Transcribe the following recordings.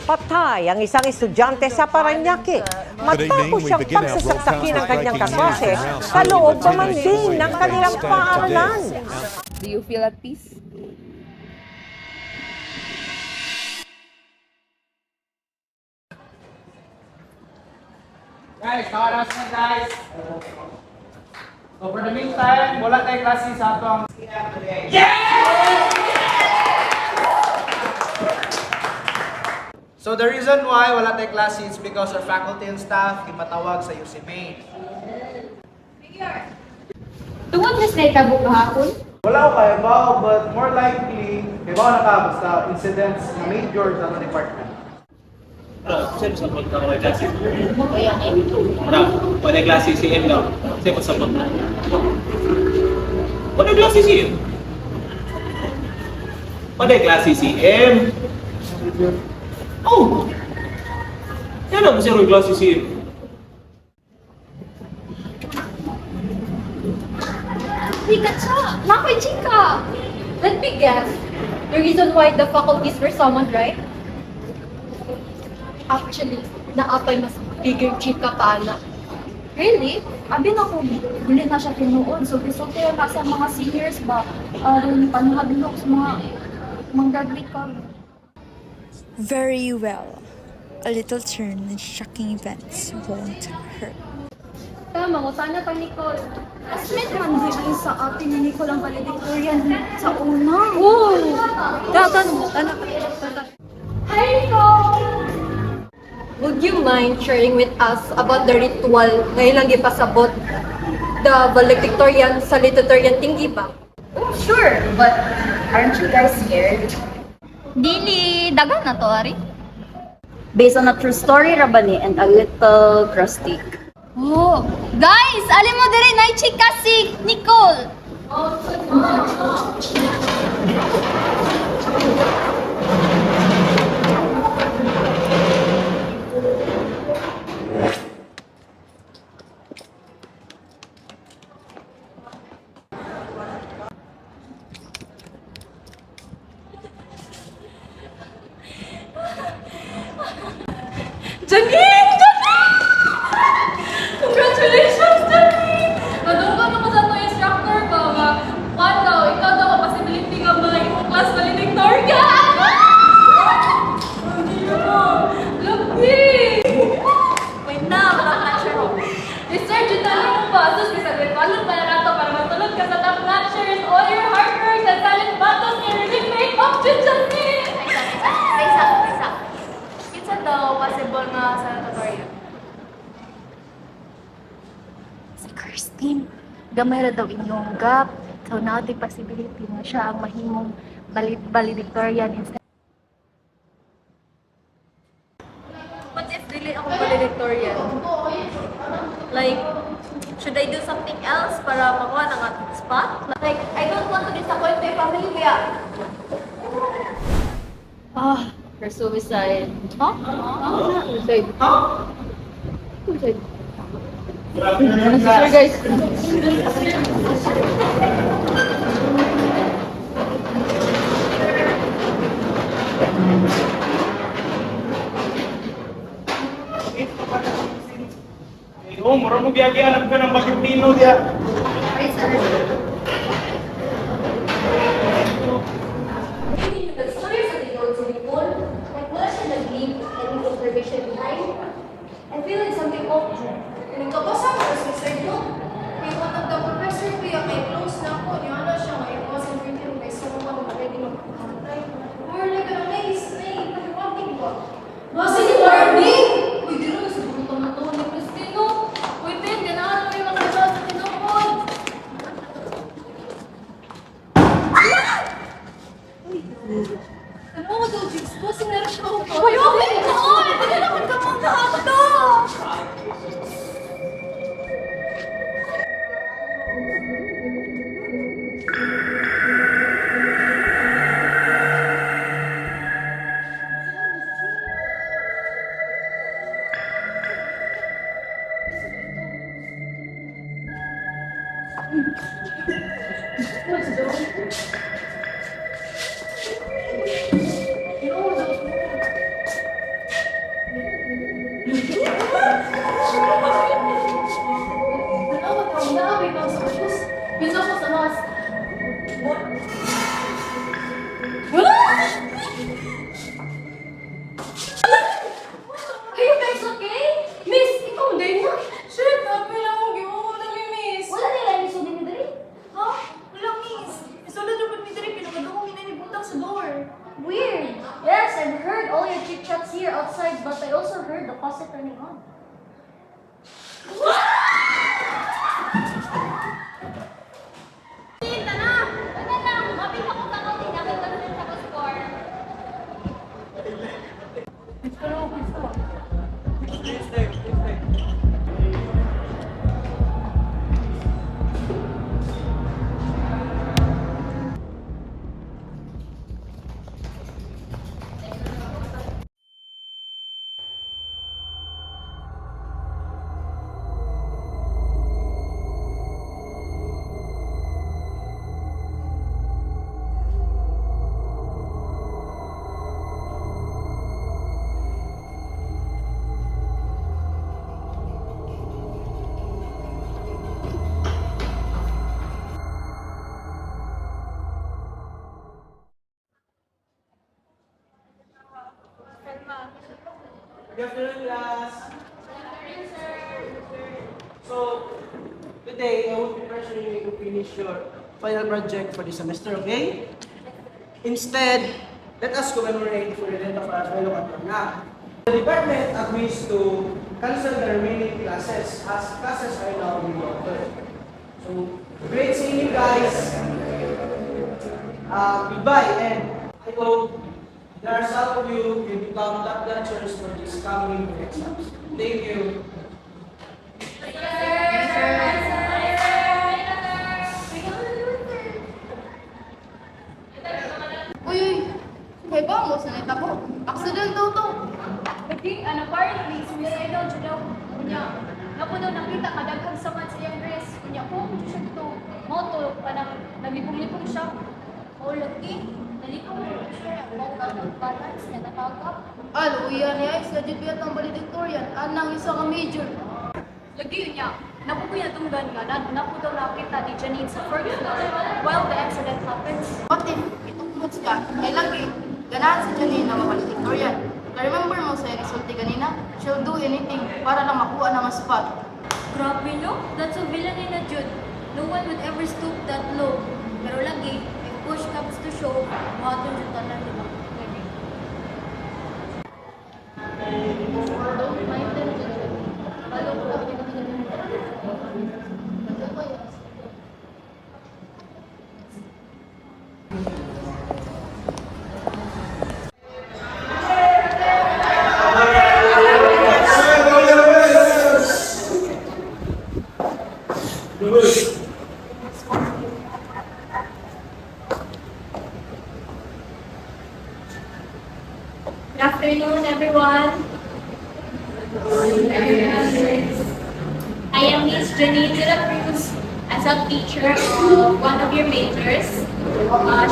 Patay ang isang estudyante sa Parañaque. Matapos siyang pagsasaksakin ng kanyang kaklase sa loob pa man din ng kanilang paaralan. Do you feel at peace? Guys, nakaras na guys. So for the meantime, wala tayong klase sa atong So the reason why wala tayong klase is because our faculty and staff imatawag sa UC Main. Tungod na sa itabo kahapon? Wala ko kaya ba, but more likely, kaya ba na basta incidents na major sa atong department. Sino sa pagka may klase? Pada klase CM daw. Sino sa pagka? Pada klase CM? Pada klase CM? Oh! Yan ang sino yung klase CM? Chika siya! Nakay chika! Let me guess. The reason why the faculties were summoned, right? Actually, naapay mas bigger chika pa na. Really? Abi na ko, huli na siya tinuod. So, gusto ko na sa mga seniors ba? Panuhabilok sa mga graduate ka. Very well. A little turn in shocking events won't hurt. Tama ko, sana pa Nicole. Asmet man din sa atin ni Nicole ang valedictorian sa una. Oo! Datan mo, anak. Hi, Nicole! Would you mind sharing with us about the ritual ngayon lang ipasabot the valedictorian salutatorian tinggi ba? Oh, sure. But aren't you guys scared? Dili, dagan na to, Ari. Based on a true story, Rabani, and a little crustic. Oh, guys, alam mo diri na chika si Nicole. Janine! Congratulations, Janine! Nadunggan ako sa itong instructor ba nga, daw, ikaw daw ang possibility nga mga imong class valedictorian! Hindi mo! Labi! Wait na, wala ka na sure. Mr. Junali mo ba? Sus, bisa gawin pa na nato para matulog ka sa top notchers. All your hard work and silent battles can really make up to Janine! Isa. Kinsa daw possible nga sa tutorial? Si Christine, gamay ra daw inyong gap. So, natin possibility na siya ang mahimong valedictorian instead. What if dili ako valedictorian? Like, should I do something else para makuha ng ating spot? Like, I don't want to disappoint my family kaya. For suicide. Huh? Suicide. Suicide. Sure guys. Oh, mura mo biyagi anak ka ng Bagitino diya. Reading the stories of the old Nicole, like wala siya nag-leave any information behind. I feel like something off. Nagkabasa ko sa suicide note. Kay one of the professor ko yung may close na ako. Niya na siya nga, it wasn't written by someone who already magpapatay. More like a nice, walking ba? Basta ni Marnie! Uy, di rin, siguro pa na to ni Cristino. Uy, Ben, ganahan mo yung nakasama sa tinukod. Ano mo daw, Jigs? Bossing na rin siya ako. Uy, okay! Noon! Hindi naman ka muna ako to! Yes, I've heard all your chit chats here outside, but I also heard the faucet turning on. Tinta na! Ano lang, mabig ako tanaw din ako ganun sa score. Good afternoon, class. So, today I will be pressuring you to finish your final project for this semester, okay? Instead, let us commemorate for the death of our fellow Katrona. The department agrees to cancel the remaining classes as classes are now being offered. So, great seeing you guys. Goodbye, and I hope there are some of you will become top dancers for this coming exams. Thank you. Uy, may ba mo sa neta ko? Accident daw to. Pwede, apparently, suicidal siya daw. Kunya, napo daw nakita kadaghang saman sa iyang dress. Kunya, kung siya ito, moto, parang nalipong-lipong siya. Oh, lagi. Nalikaw mo siya. Mau balance na nakakap. Alo, yan niya. Sa jibiyat ng valedictorian. Anang isa ka major. Lagi yun niya, napo ko yung tunggan nga, napo daw nakita ni Janine sa first floor while the accident happens. What if itungkuts ka? Ay lagi. Ganahan si Janine na valedictorian. Remember mo sa resulti kanina? She'll do anything para lang makuha ng spot. Grabe no? That's a villain na Jude. No one would ever stoop that low. Pero lagi, if push comes to shove, mahatong yung tanan, di ba? Don't mind them. Follow ko. Good afternoon, everyone. I am Miss Janine de la Cruz, as a teacher of one of your majors.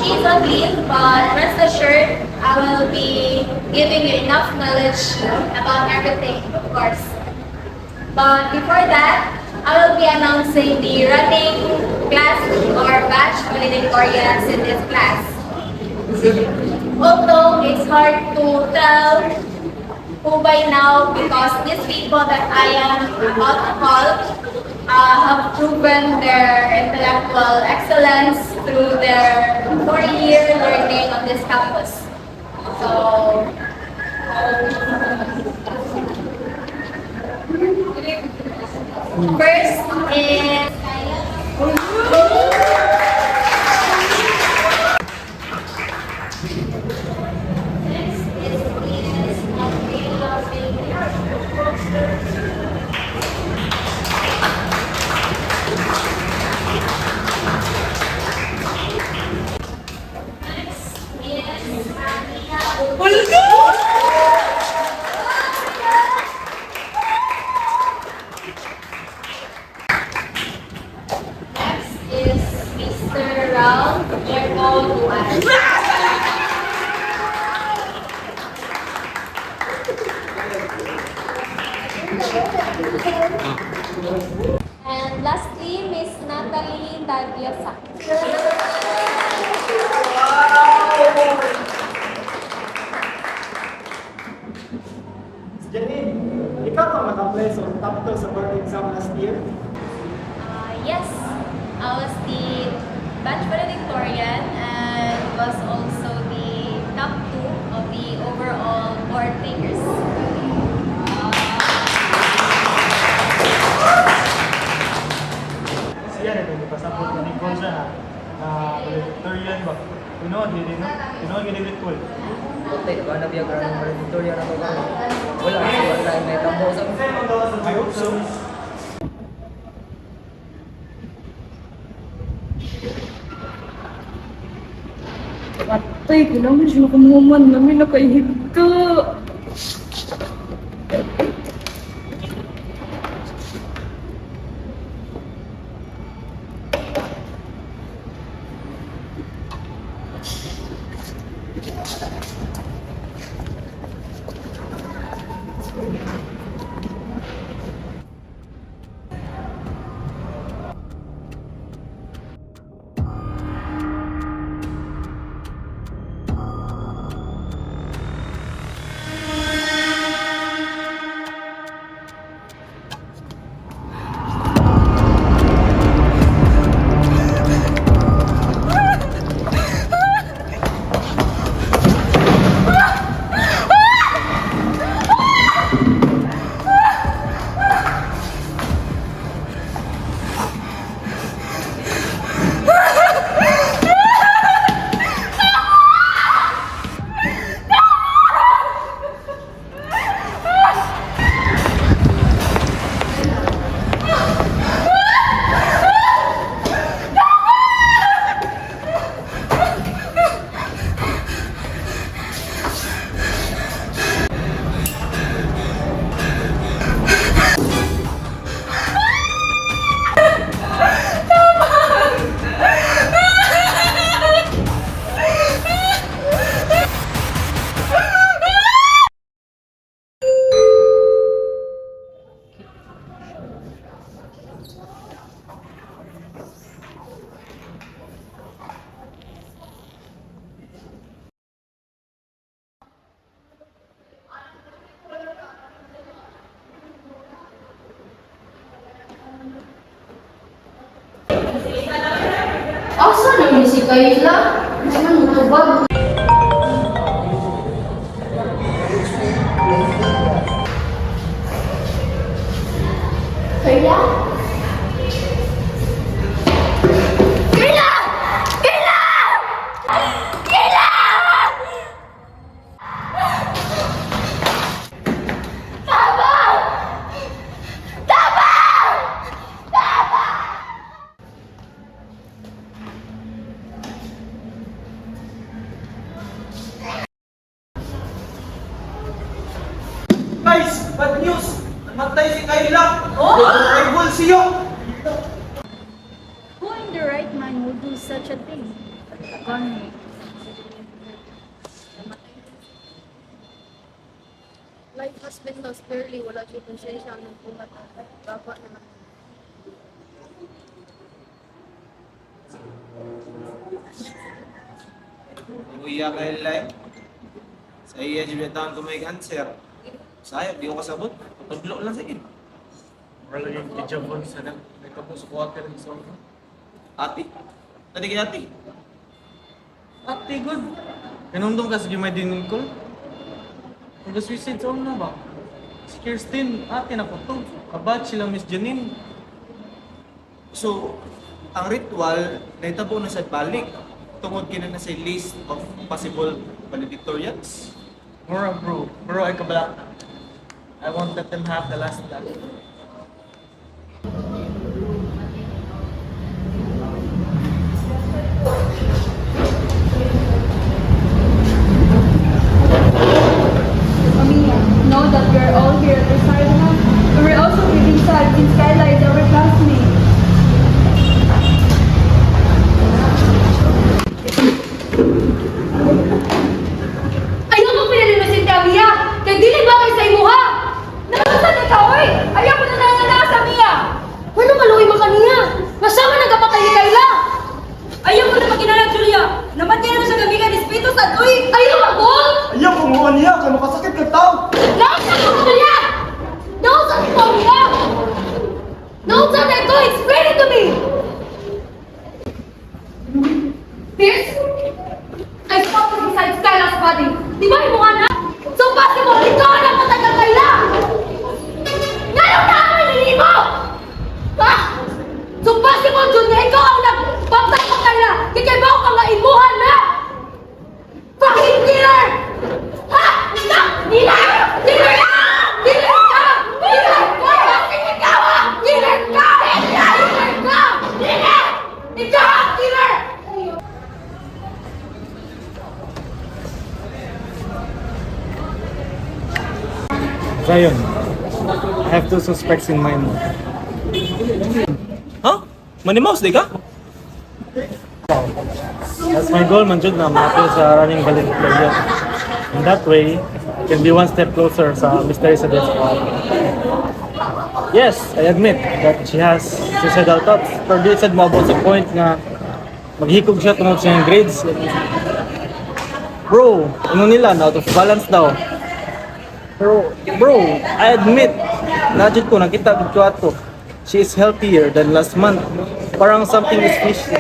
She is on leave, but rest assured, I will be giving you enough knowledge about everything, of course. But before that, I will be announcing the running class or batch valedictorians in this class. Although it's hard to tell who by now, because these people that I am about to call have proven their intellectual excellence through their 4-year learning on this campus. So, first is Mr. Ralph Jerko Duan. And lastly, Miss Natalie Tagiosa. Janine, ikaw ba naka-apply sa top 2 sa board exam last year? Yes, I was the batch valedictorian and was also the top 2 of the Tinood, hindi no? Tinood, hindi ko. Tay, ba na biya karang valedictorian na to karon? Wala na may tambo sa I hope so. Patay, kailangan siya kumuman namin nakaihigda. Asa naman si Kayla? Naman mo to ba? Kayla? Kayla! Kayla! Kayla! Tama! Tama! Tama! Guys, bad news! Namatay si Kayla! Oh! Rival siya! Who in the right mind would do such a thing? Connie. Life has been lost early. Wala siya konsensya ng buhat. Dapat naman. Uya Kayla eh. Sa iya jibitahan ko may cancer. Sayang, di ko kasabot. Patudlo lang sa ikin. Wala yung kijabon sa nang. Nagkapos sa quarter ng song. Ati? Tadi kay ati? Ate, good. Kanundong ka sa may dinin ko. Nag-suicide sa na ba? Si Kirsten, ate na po to. Kabat sila Miss Janine. So, ang ritual, naitabo na sa balik. Tungod kina na sa list of possible valedictorians. Mura bro, ay kabalak na. I won't let them have the last laugh. Know that we are all here at the Sarna, but we're also feeling sad since Kayla is our classmate. Ayaw mo pinalino si Mia! Kay dili ba kay sa imuha? Nakasad na ka, oy! Ayaw mo na nanganaa sa Mia! Ano maluwi mo kaniya? Masama na kapatay ni Kayla! Ayaw ko na makinala, Julia! Namatay na siya kami ka dispito sa tuy! Ayaw magol! Ayaw, kumuha niya! Kaya makasakit ka tao! Nausan mo kaniya! Nausan mo kaniya! Nausan na ito! Explain it to me! Pierce? I spotted beside Skylar's body. Di ba yung mukha na? So possible, ikaw ang patay ng Kayla! Ngayon na ako nilimo! Ha? So possible, Jun, na ikaw ang nagpapatay ng Kayla! Kaya ba ako pang imuhan na? Zion, I have two suspects in mind. Huh? Manimaus, di ka? That's my goal, man, Jud, na ma-appeal sa running valedictorian. In that way, I can be one step closer sa mystery sa death squad. Yes, I admit that she has suicidal thoughts. Pero di sad mo sa point nga maghikog siya tungod sa iyang grades. Bro, ano nila, na out of balance daw. Pero, bro, I admit, na-jud ko, nakita ko ato. She is healthier than last month. Parang something is fishy.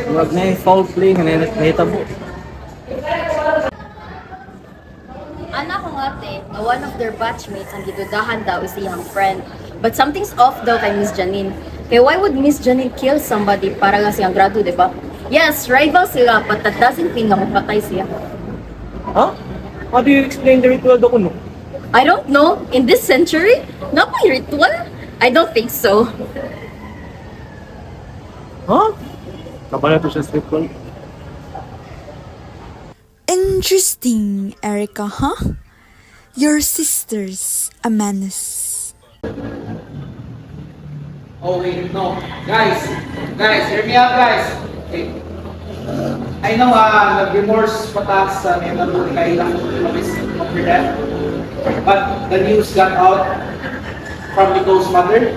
Wag na yung foul play nga nahitabo. Anak kong ate, na one of their batchmates ang gidudahan daw is a young friend. But something's off daw kay Miss Janine. Kaya why would Miss Janine kill somebody para nga siyang grado, di ba? Yes, rival sila, but that doesn't mean na mapatay siya. Huh? How do you explain the ritual do kuno? I don't know. In this century? Not my ritual? I don't think so. Huh? Kabala to siya sa ritual. Interesting, Erica, huh? Your sister's a menace. Oh wait, no. Guys, hear me out guys. Okay. I know nag-remorse patas sa mga nalulong kailang of your death. But the news got out from Nicole's mother.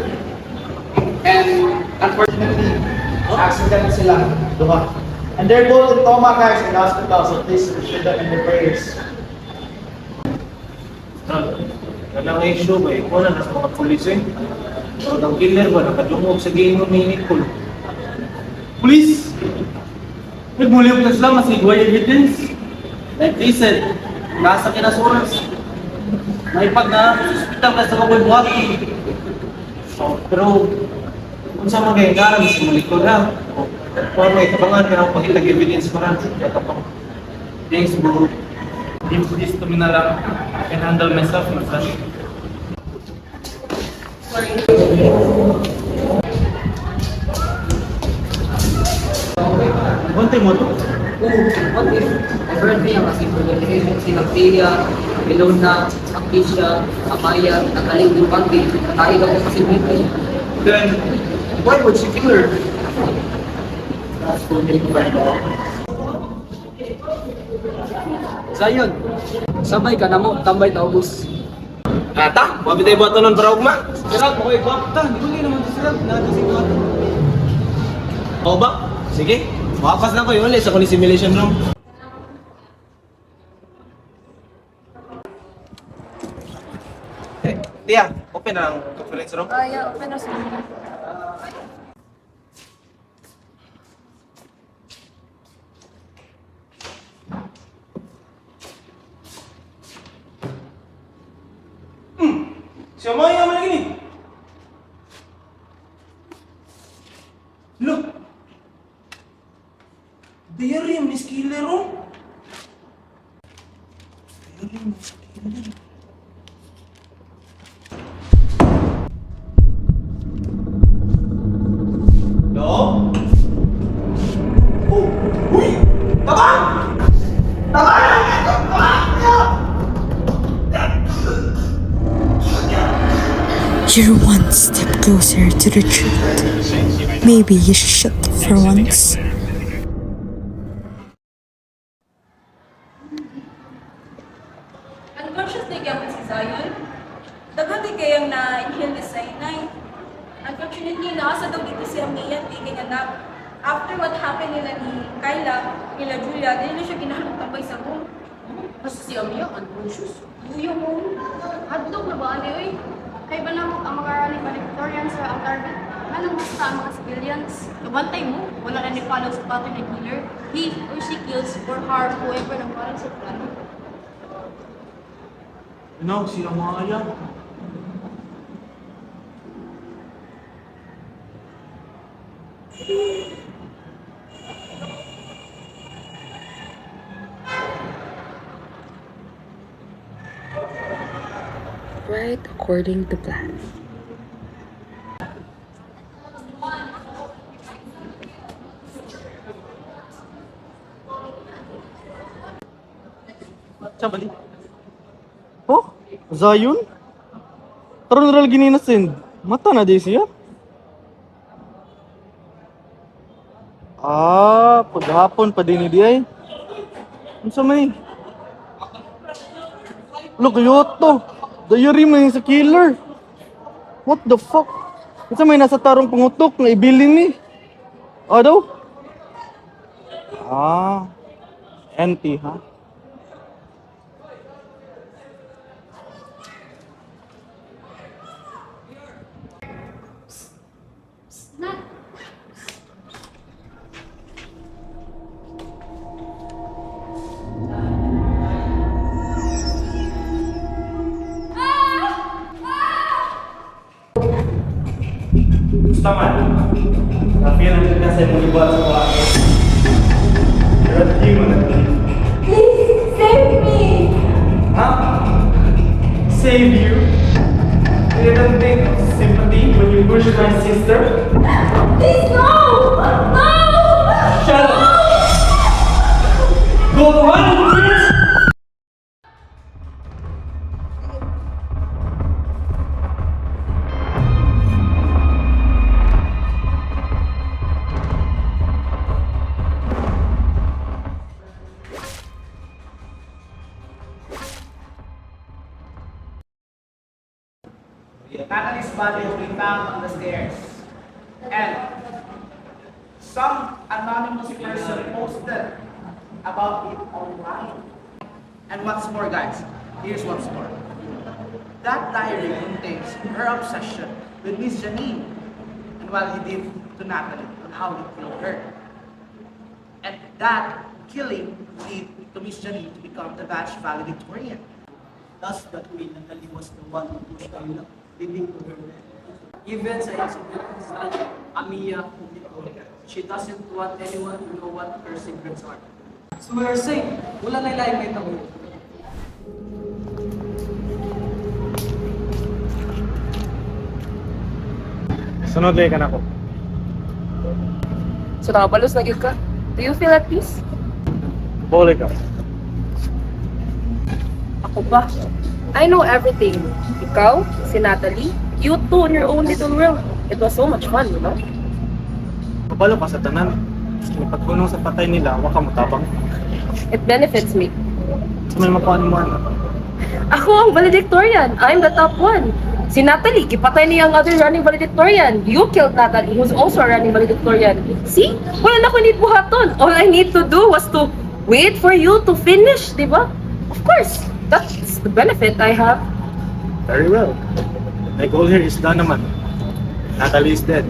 And unfortunately, accident sila. Duha. And they're both in coma guys in the hospital, so please shoot them in the prayers. Walang issue ba? Ikaw na nasa mga pulis eh. So, ang killer ba? Nakadungog sa game mo ni Nicole. Police! Nagmulip na sila, masigway evidence. Like they said, nasa kinasuras. May pag na, suspital na sa kabuhay-buhay. So, pero, kung sa mga gayang sa Nicole ha, kung may kabangan ka ng pag-ilag evidence maran, thanks bro. Leave this to me na lang. I can handle myself, massage. Konti mo to? What if I heard niya kasi pag-relationship sila Pia, Ilona, Akisha, Amaya, Nataling ng Pagdi, nataig ako sa Sibiti. Then, why would she kill her? That's for me to find out. Zion, sabay ka na mo, tambay ta ubos. Ata, mabitay ba ito ng trauma? Sirat, okay, kwapta. Hindi ko naman si Sirat. Natin si Kwata. Oo ba? Sige, makapas na ko yun ulit sa simulation room. Tia, open na ang conference room. Yeah, open na sila. Si Amaya man lagi ni. Look. Diary ang Miss Killer oh. Diary ang Miss Killer. Hello? Oh! Uy! Tabang! You're one step closer to the truth. Maybe you should for once. Unconscious na gyapon si Zion. Daghan di kayang na-inhale ni cyanide. Unfortunately, naasa daw dito si Amia, tigay nga na after what happened nila ni Kyla, nila Julia, dili na siya ginahanap tambay sa room. Basta si Amia, unconscious. Buyo mo. Hadlok na ba, oy? Kay ba namang ang mga running valedictorians sa ang target? Anong basta ang mga civilians? Kabantay mo, wala na ni-follow sa pattern ng killer. He or she kills or harm whoever nang parang sa plano. Ano, si Amaya. Right according to plan. Siya bali. Oh, Zion? Karon ra lagi ni na-send. Mata na di siya. Paghapon pa din di ay. Unsa may? Look, Yoto. Diary man sa killer. What the fuck? Unsa may nasa tarong pangutok na ibilin ni? Daw? Empty, ha? Tama. Tapi yang kita saya mau dibuat semua. Berat gimana? Please, save me! Huh? Save you? You didn't think of sympathy when you pushed my sister? Please, no! No! Shut up! Go run, bitch! Natalie's body has been found on the stairs. And some anonymous person posted about it online. And what's more, guys, here's what's more. That diary contains her obsession with Miss Janine and what he did to Natalie and how he killed her. And that killing led to Miss Janine to become the batch valedictorian. Thus, that way, Natalie was the one who pushed Kayla, leading to her death. Even sa incident sa Amiya Kumiko, she doesn't want anyone to know what her secrets are. So we're saying, wala na ilang may tamo. Sunod lang ka na ko. So nakabalos na gyud ka? Do you feel at peace? Bole ka. Ako ba? I know everything. Ikaw, si Natalie, you two in your own little world. It was so much fun, you know? Kabalo ka sa tanan. Pagkunong sa patay nila, waka mo tabang. It benefits me. Sa may makuha mo ano. Ako ang valedictorian. I'm the top one. Si Natalie, gipatay niya ang other running valedictorian. You killed Natalie, who's also a running valedictorian. See? Wala na ko need buhaton. All I need to do was to wait for you to finish, di ba? Of course. That's the benefit I have. Very well. My goal here is done naman. Natalie is dead.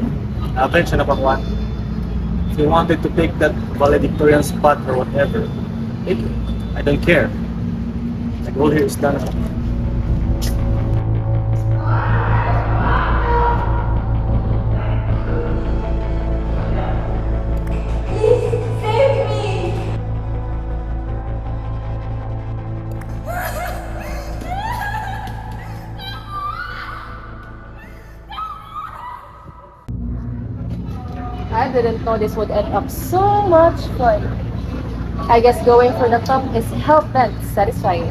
Akin siya napakuha. If you wanted to take that valedictorian spot or whatever, take it. I don't care. My goal here is done naman. Please, save me! I didn't know this would end up so much fun. I guess going for the top is hell-bent satisfying.